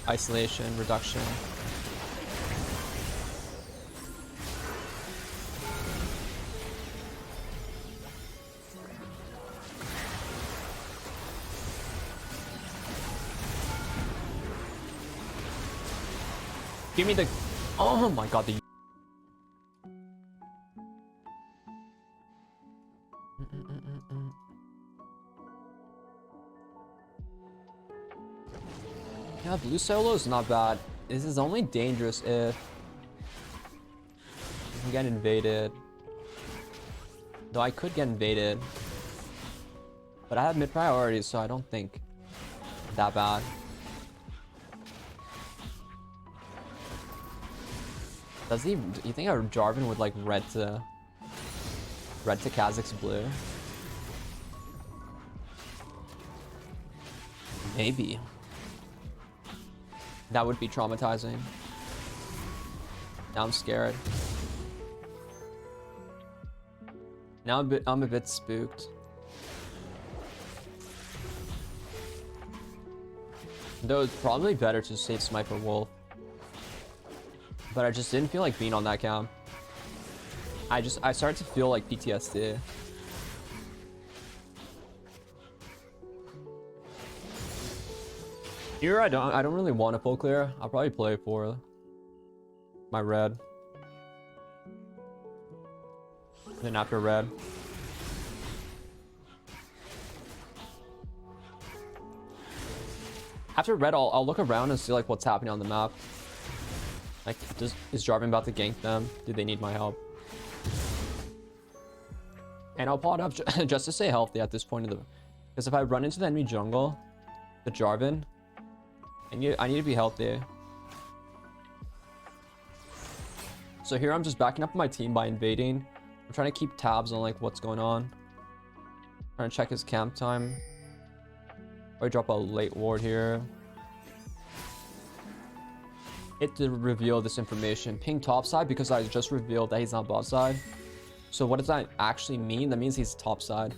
isolation, reduction. Give me the... Oh my god, the... Yeah, blue solo is not bad. This is only dangerous if you can get invaded. Though I could get invaded. But I have mid priority, so I don't think that bad. Does he? Do you think a Jarvan would like red to Kha'zix blue? Maybe. That would be traumatizing. Now I'm scared. Now I'm a bit spooked. Though it's probably better to save Sniper Wolf. But I just didn't feel like being on that camp. I started to feel like PTSD. Here I don't really want to pull clear. I'll probably play for my red. Then after red. After red, I'll look around and see like what's happening on the map. Like, is Jarvan about to gank them? Do they need my help? And I'll pot up just to stay healthy at this point of the... Because if I run into the enemy jungle, the Jarvan, I need to be healthy. So here I'm just backing up my team by invading. I'm trying to keep tabs on like what's going on. Trying to check his camp time. Or drop a late ward here. It did reveal this information. Ping topside because I just revealed that he's on bot side. So what does that actually mean? That means he's topside.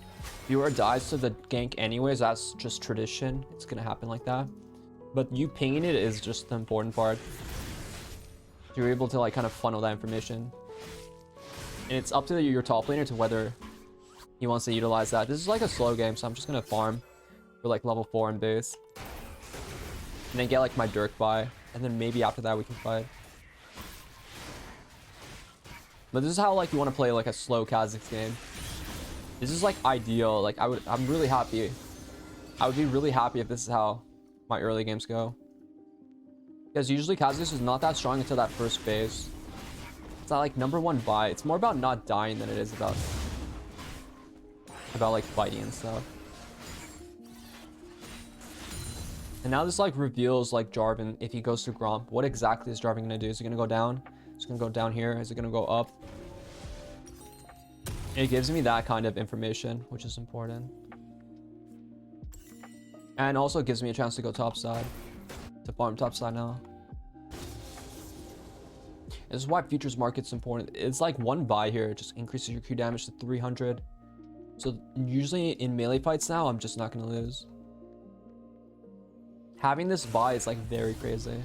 Viewer dies to the gank anyways. That's just tradition. It's gonna happen like that. But you pinging it is just the important part. You're able to like kind of funnel that information. And it's up to your top laner to whether he wants to utilize that. This is like a slow game, so I'm just gonna farm for like level 4 in base. And then get like my Dirk buy. And then maybe after that we can fight. But this is how like you want to play like a slow Kha'zix game. This is like ideal. Like I'm really happy. I would be really happy if this is how my early games go. Because usually Kha'zix is not that strong until that first phase. It's not like #1 buy. It's more about not dying than it is about like fighting and stuff. And now this like reveals like Jarvan, if he goes to Gromp, what exactly is Jarvan gonna do? Is he gonna go down? Is he gonna go down here? Is it gonna go up? It gives me that kind of information, which is important. And also gives me a chance to go topside. To farm topside now. This is why futures market's important. It's like one buy here, it just increases your Q damage to 300. So usually in melee fights now, I'm just not gonna lose. Having this buy is like very crazy.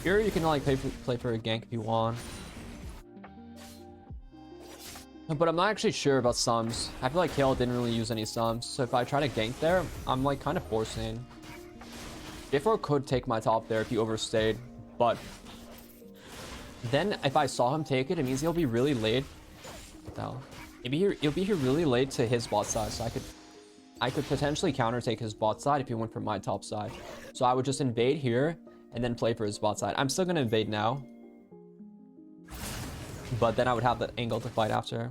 Here you can like play for a gank if you want. But I'm not actually sure about sums. I feel like Kale didn't really use any sums. So if I try to gank there, I'm like kind of forcing. J4 could take my top there if he overstayed. But then if I saw him take it, it means he'll be really late. What the hell? He'll be here really late to his bot side. So I could potentially counter take his bot side if he went for my top side. So I would just invade here and then play for his bot side. I'm still gonna invade now. But then I would have that angle to fight after.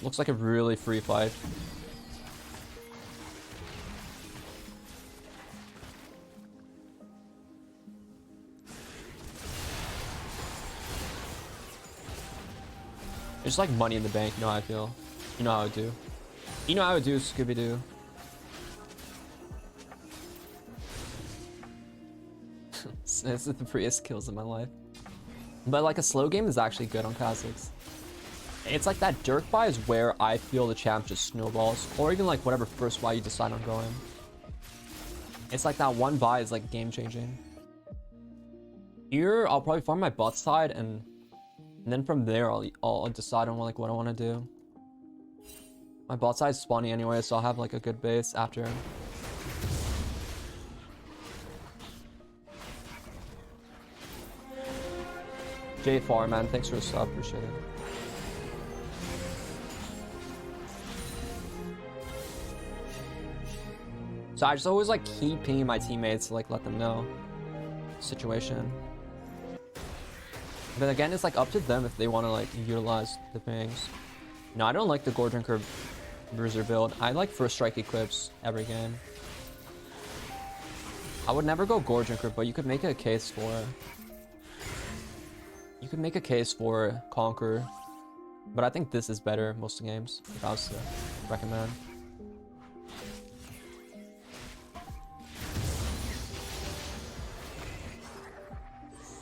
Looks like a really free fight. It's like money in the bank, you know how I feel. You know how I do. You know how I would do, Scooby-Doo. This is the freest kills in my life. But like a slow game is actually good on Kha'zix. It's like that Dirk buy is where I feel the champ just snowballs, or even like whatever first buy you decide on going. It's like that one buy is like game changing. Here I'll probably farm my bot side, and then from there I'll decide on like what I want to do. My bot side's spawning anyway, so I'll have like a good base after. J Far, man, thanks for the sub, appreciate it. So I just always like keep pinging my teammates to like let them know the situation. But again, it's like up to them if they want to like utilize the pings. No, I don't like the Gore Drinker Bruiser build. I like first strike equips every game. I would never go Gore Drinker, but you could make a case for... You could make a case for Conquer. But I think this is better most of the games, if I was to recommend.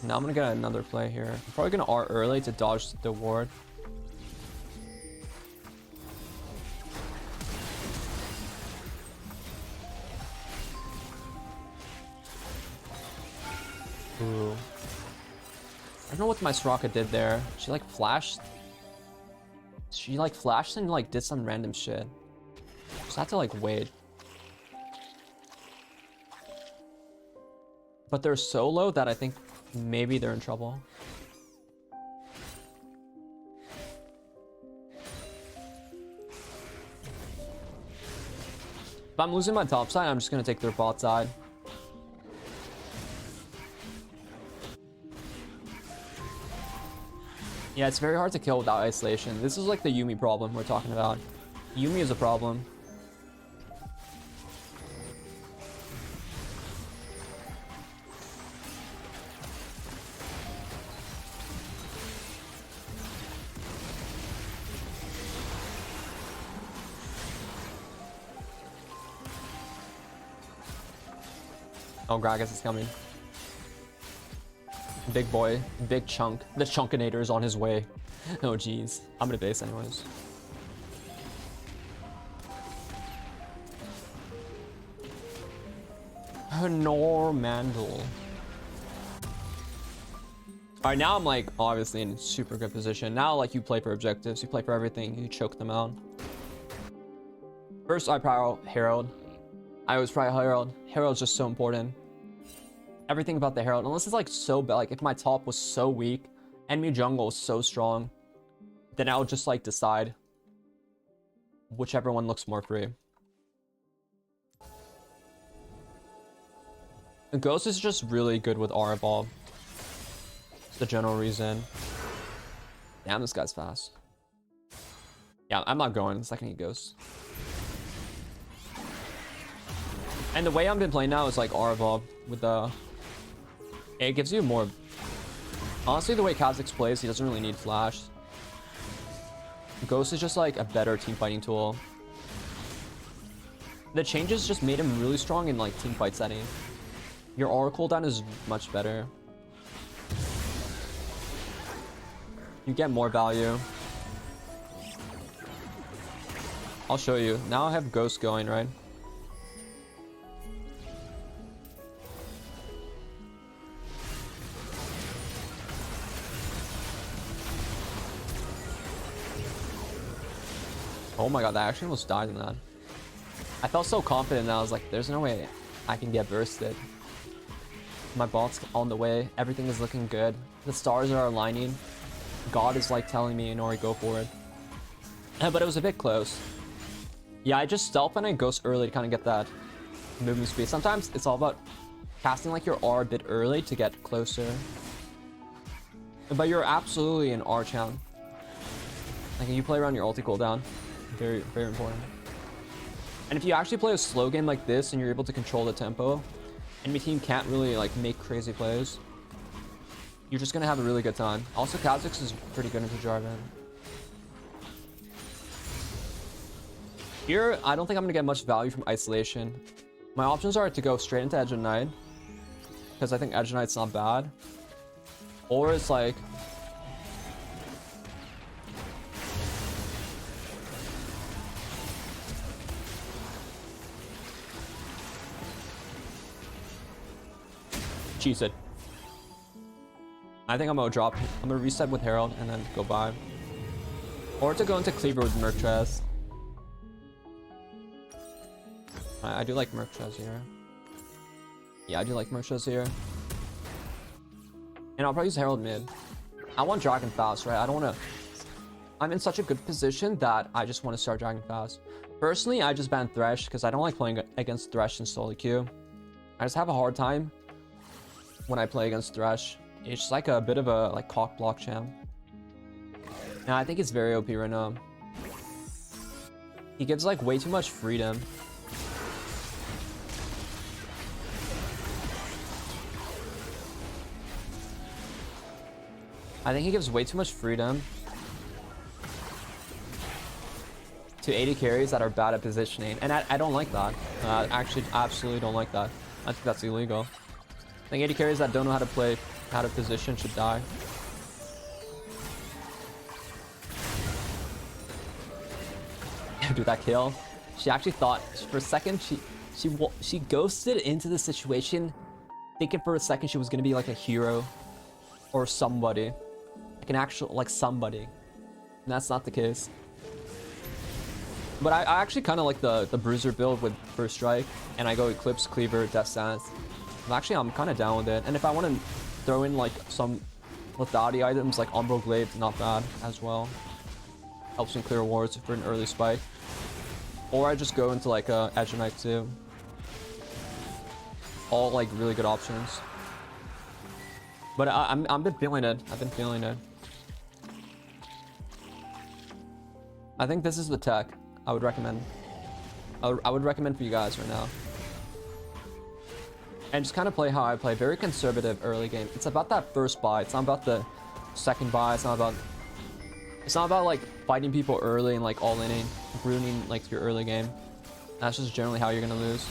Now I'm gonna get another play here. I'm probably gonna R early to dodge the ward. Ooh. I don't know what my Soraka did there. She like flashed. She like flashed and like did some random shit. Just had to like wait. But they're so low that I think maybe they're in trouble. If I'm losing my top side, I'm just gonna take their bot side. Yeah, it's very hard to kill without isolation. This is like the Yuumi problem we're talking about. Yuumi is a problem. Oh, Gragas is coming. Big boy, big chunk. The Chunkinator is on his way. Oh, jeez. I'm gonna base anyways. Normandel. Alright, now I'm like obviously in super good position. Now like you play for objectives, you play for everything, you choke them out. First I prio Herald. I always prio Herald. Herald's just so important. Everything about the Herald, unless it's like so bad, like if my top was so weak, enemy jungle was so strong, then I would just like decide whichever one looks more free. The Ghost is just really good with R evolve. It's the general reason. Damn, this guy's fast. Yeah, I'm not going the second he goes. And the way I've been playing now is like R evolve with the... It gives you more... Honestly, the way Kha'zix plays, he doesn't really need flash. Ghost is just like a better team fighting tool. The changes just made him really strong in like team fight setting. Your aura cooldown is much better. You get more value. I'll show you. Now I have Ghost going, right? Oh my god, that actually almost died in that. I felt so confident that I was like, there's no way I can get bursted. My bot's on the way. Everything is looking good. The stars are aligning. God is like telling me, Inori, go for it. But it was a bit close. Yeah, I just stealth and I ghost early to kind of get that movement speed. Sometimes it's all about casting like your R a bit early to get closer. But you're absolutely an R champ. Like you play around your ulti cooldown. Very, very important. And if you actually play a slow game like this and you're able to control the tempo, enemy team can't really like make crazy plays, you're just gonna have a really good time. Also, Kha'zix is pretty good into Jarvan. Here, I don't think I'm gonna get much value from isolation. My options are to go straight into Edge of Night, because I think Edge Knight's not bad. Or it's like... cheated. I think I'm gonna drop. I'm gonna reset with Herald and then go by. Or to go into Cleaver with Merc Chest. I do like Merc Chest here. Yeah, I do like Merc Chest here. And I'll probably use Herald mid. I want Dragon fast, right? I don't want to... I'm in such a good position that I just want to start Dragon fast. Personally, I just ban Thresh because I don't like playing against Thresh in solo queue. I just have a hard time when I play against Thresh. It's just like a bit of a like cock block champ. And I think it's very OP right now. He gives like way too much freedom. I think he gives way too much freedom to 80 carries that are bad at positioning. And I don't like that. Actually, absolutely don't like that. I think that's illegal. I think 80 carries that don't know how to play, how to position should die. Dude, that kill. She actually thought, for a second, she ghosted into the situation, thinking for a second she was going to be like a hero or somebody. Like an actual, like somebody. And that's not the case. But I actually kind of like the Bruiser build with First Strike. And I go Eclipse, Cleaver, Death Stance. Actually, I'm kind of down with it. And if I want to throw in like some lethality items like Umbral Glaive, not bad as well. Helps me clear wards for an early spike. Or I just go into like a Edge Knight too. All like really good options. But I've been feeling it. I've been feeling it. I think this is the tech I would recommend. I would recommend for you guys right now. And just kind of play how I play. Very conservative early game. It's about that first buy. It's not about the second buy. It's not about like fighting people early and like all-inning, ruining like your early game. That's just generally how you're gonna lose.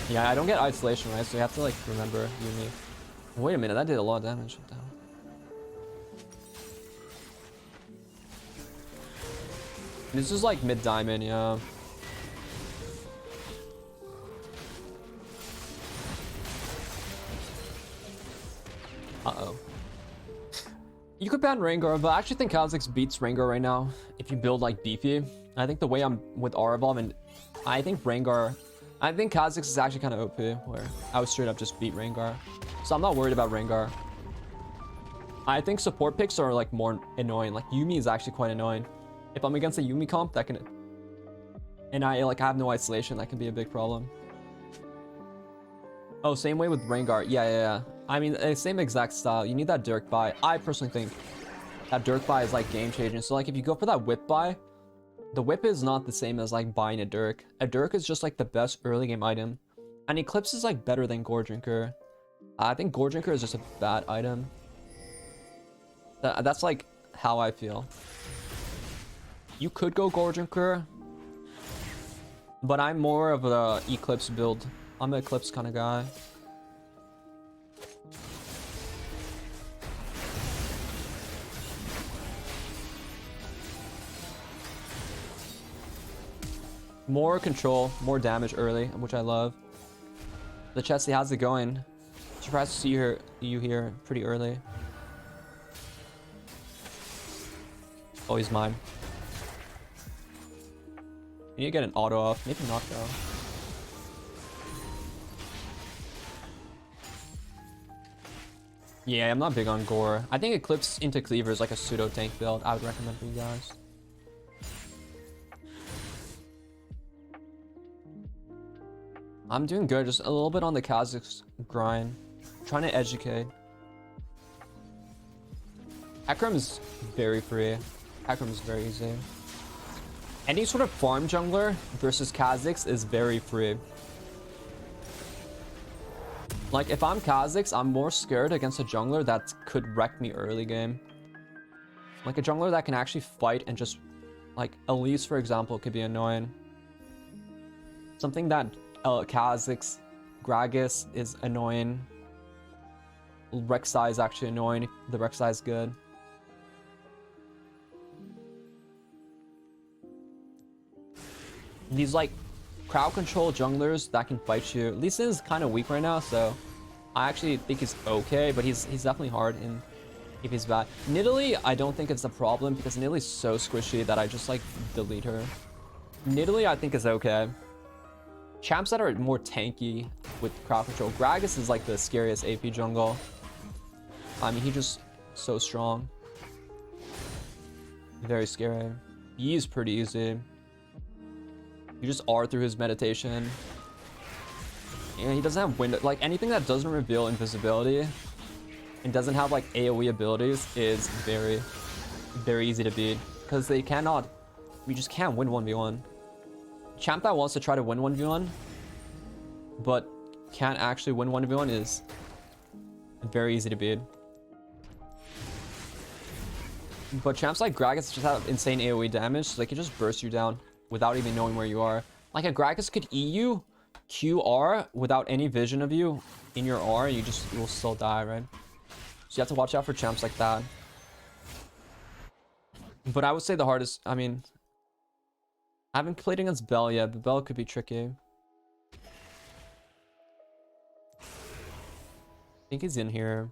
Yeah, I don't get isolation, right? So you have to like remember Yumi. Wait a minute, that did a lot of damage. What the hell? This is like mid diamond, yeah. Uh-oh. You could ban Rengar, but I actually think Kha'Zix beats Rengar right now if you build like beefy. I think the way I'm with R-Evolve, and I think Kha'Zix is actually kind of OP, where I would straight up just beat Rengar. So I'm not worried about Rengar. I think support picks are like more annoying. Like Yumi is actually quite annoying. If I'm against a Yumi comp, that can... And I like have no isolation, that can be a big problem. Oh, same way with Rengar. Yeah. I mean, same exact style. You need that Dirk buy. I personally think that Dirk buy is like game changing. So like if you go for that whip buy, the whip is not the same as like buying a Dirk. A Dirk is just like the best early game item. And Eclipse is like better than Gore Drinker. I think Gore Drinker is just a bad item. That's like how I feel. You could go Gore Drinker, but I'm more of the Eclipse build. I'm an Eclipse kind of guy. More control, more damage early, which I love. The Chessie, how's it going? Surprised to see you here pretty early. Oh, he's mine. You need to get an auto off. Maybe not though. Yeah, I'm not big on Gore. I think Eclipse into Cleaver is like a pseudo tank build. I would recommend for you guys. I'm doing good. Just a little bit on the Kha'Zix grind. Trying to educate. Hecarim is very free. Hecarim is very easy. Any sort of farm jungler versus Kha'Zix is very free. Like, if I'm Kha'zix, I'm more scared against a jungler that could wreck me early game. Like, a jungler that can actually fight and just... Like, Elise, for example, could be annoying. Something that Kha'zix, Gragas is annoying. Rek'Sai is actually annoying. The Rek'Sai is good. These, like, crowd control junglers that can fight you. Lee Sin is kind of weak right now, so I actually think he's okay, but he's definitely hard in if he's bad. Nidalee, I don't think it's a problem because Nidalee's so squishy that I just like delete her. Nidalee, I think is okay. Champs that are more tanky with crowd control. Gragas is like the scariest AP jungle. I mean, he's just so strong. Very scary. He's pretty easy. You just R through his meditation. And he doesn't have window. Like, anything that doesn't reveal invisibility and doesn't have, like, AoE abilities is very, very easy to beat. Because they cannot... We just can't win 1v1. Champ that wants to try to win 1v1, but can't actually win 1v1 is very easy to beat. But champs like Gragas just have insane AoE damage, so they can just burst you down without even knowing where you are. Like, a Gragas could E you, QR, without any vision of you in your R, and you will still die, right? So you have to watch out for champs like that. But I would say the hardest, I mean, I haven't played against Bell yet, but Bell could be tricky. I think he's in here.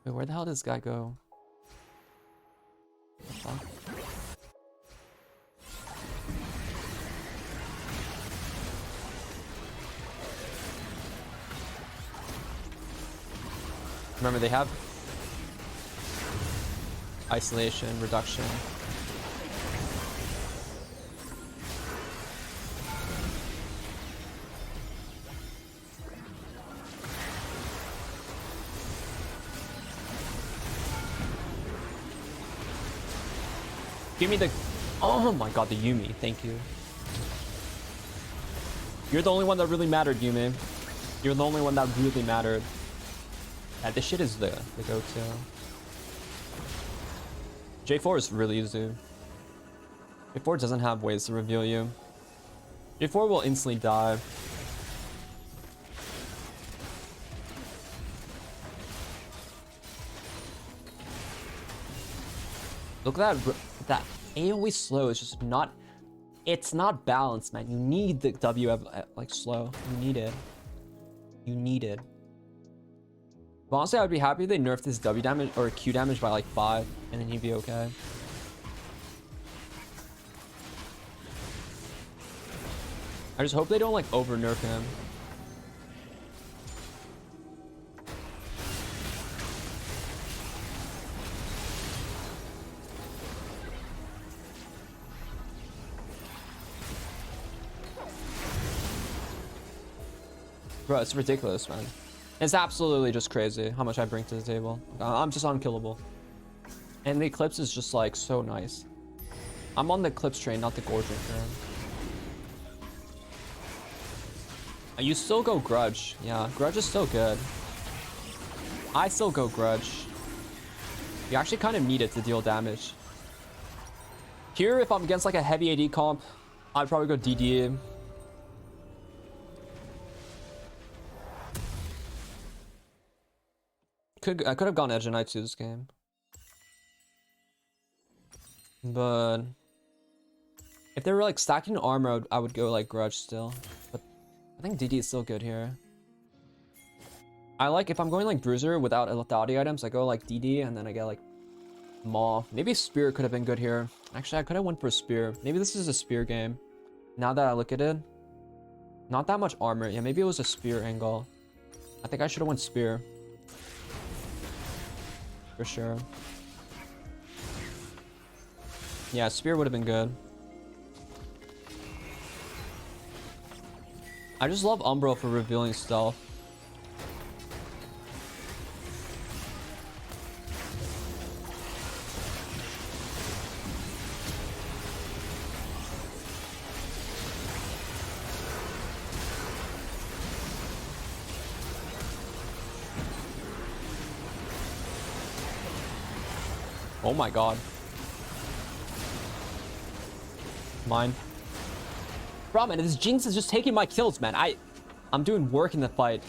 Wait, where the hell did this guy go? What the fuck? Remember, they have isolation, reduction. Give me the... Oh my god, the Yuumi. Thank you. You're the only one that really mattered, Yuumi. You're the only one that really mattered. Yeah, this shit is the go-to. J4 is really easy. J4 doesn't have ways to reveal you. J4 will instantly die. Look at that AoE slow is just not... It's not balanced, man. You need the W like slow. You need it. You need it. But honestly, I would be happy if they nerfed his W damage or Q damage by like 5, and then he'd be okay. I just hope they don't like over nerf him. Bro, it's ridiculous, man. It's absolutely just crazy how much I bring to the table. I'm just unkillable. And the Eclipse is just like so nice. I'm on the Eclipse train, not the Gorgon train. You still go Grudge. Yeah, Grudge is still good. I still go Grudge. You actually kind of need it to deal damage. Here, if I'm against like a heavy AD comp, I'd probably go DD. I could have gone Edge and Knight to this game. But if they were like stacking armor, I would go like Grudge still. But I think DD is still good here. I like, if I'm going like Bruiser without lethality items, I go like DD and then I get like Maw. Maybe Spear could have been good here. Actually, I could have went for a Spear. Maybe this is a Spear game. Now that I look at it. Not that much armor. Yeah, maybe it was a Spear angle. I think I should have went Spear. For sure. Yeah, Spear would have been good. I just love Umbro for revealing stealth. Oh my god. Mine. Bro, man, this Jinx is just taking my kills, man. I'm doing work in the fight.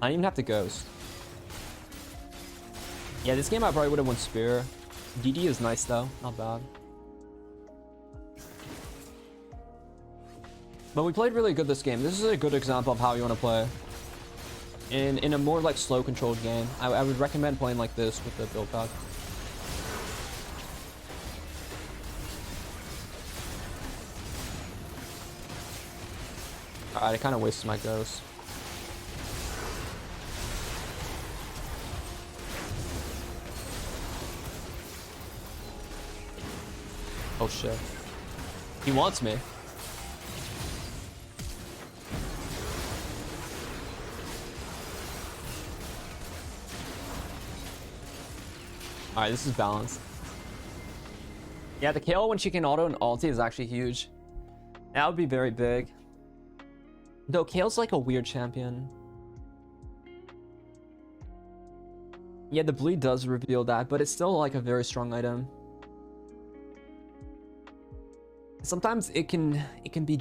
I don't even have to ghost. Yeah, this game I probably would have won Spear. DD is nice though, not bad. But we played really good this game. This is a good example of how you want to play. In a more like slow controlled game. I would recommend playing like this with the build pack. Alright, I kind of wasted my ghost. Oh shit. He wants me. Alright, this is balanced. Yeah, the KO when she can auto and ulti is actually huge. That would be very big. Though Kale's like a weird champion. Yeah, the bleed does reveal that, but it's still like a very strong item. Sometimes it can be